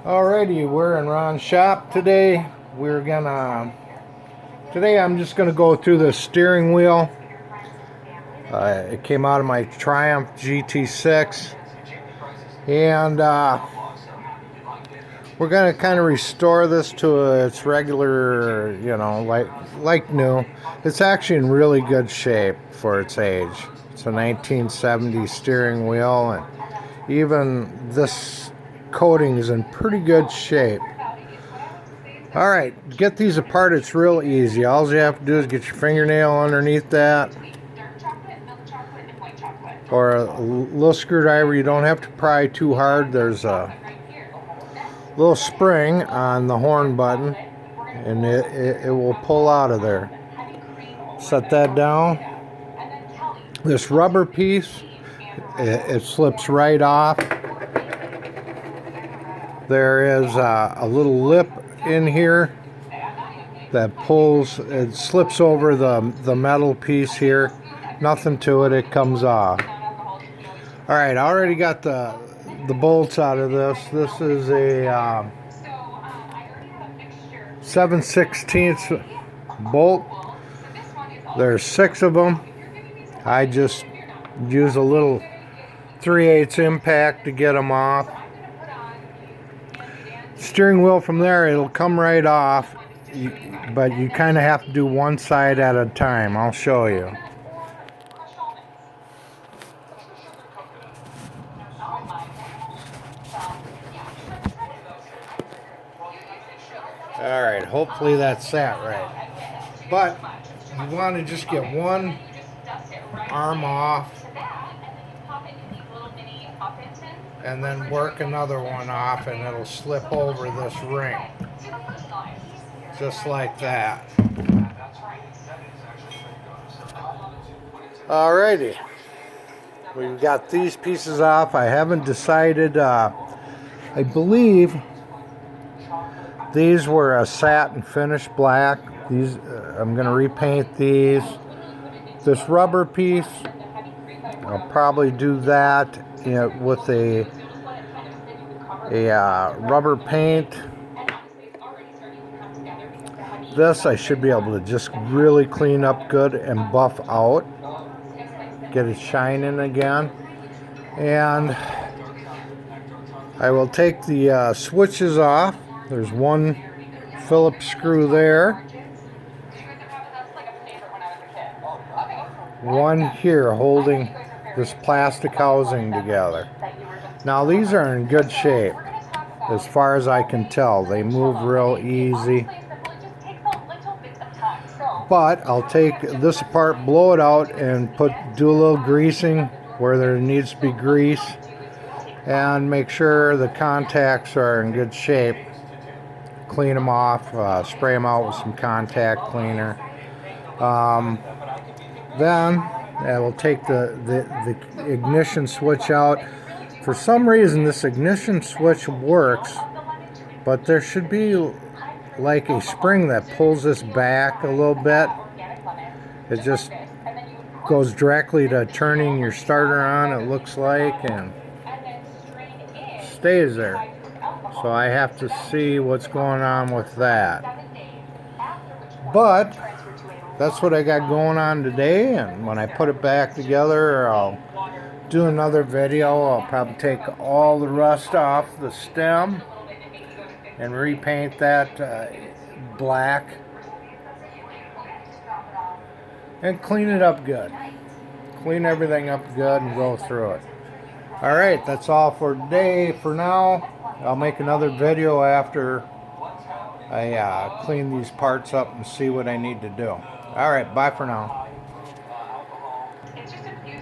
Alrighty, we're in Ron's shop today. Today I'm just gonna go through the steering wheel. It came out of my Triumph GT6, and we're gonna kind of restore this to its regular, like new. It's actually in really good shape for its age. It's a 1970 steering wheel, and even this coating is in pretty good shape. Alright, get these apart. It's real easy. All you have to do is get your fingernail underneath that, or a little screwdriver. You don't have to pry too hard. There's a little spring on the horn button, and it will pull out of there. Set that down. This rubber piece, it slips right off. There is a little lip in here that pulls. It slips over the metal piece here. Nothing to it. It comes off. All right, I already got the bolts out of this. This is a 7/16 bolt. There's 6 of them. I just use a little 3/8 impact to get them off. Steering wheel from there, it'll come right off, but you kind of have to do one side at a time. I'll show you. Alright, hopefully that's sat right. But you want to just get one arm off and then work another one off, and it'll slip over this ring. Just like that. Alrighty. We've got these pieces off. I haven't decided. I believe these were a satin finish black. These I'm going to repaint these. This rubber piece, I'll probably do that with a rubber paint. This I should be able to just really clean up good and buff out, get it shining again. And I will take the switches off. There's one Phillips screw there, one here holding this plastic housing together. Now these are in good shape as far as I can tell. They move real easy. But I'll take this apart, blow it out, and do a little greasing where there needs to be grease, and make sure the contacts are in good shape. Clean them off, spray them out with some contact cleaner. Then I will take the ignition switch out. For some reason this ignition switch works, but there should be like a spring that pulls this back a little bit. It just goes directly to turning your starter on, it looks like, and stays there. So I have to see what's going on with that. But that's what I got going on today, and when I put it back together, I'll do another video. I'll probably take all the rust off the stem and repaint that black and clean it up good. Clean everything up good and go through it. Alright, that's all for today. For now, I'll make another video after I clean these parts up and see what I need to do. Alright, bye for now.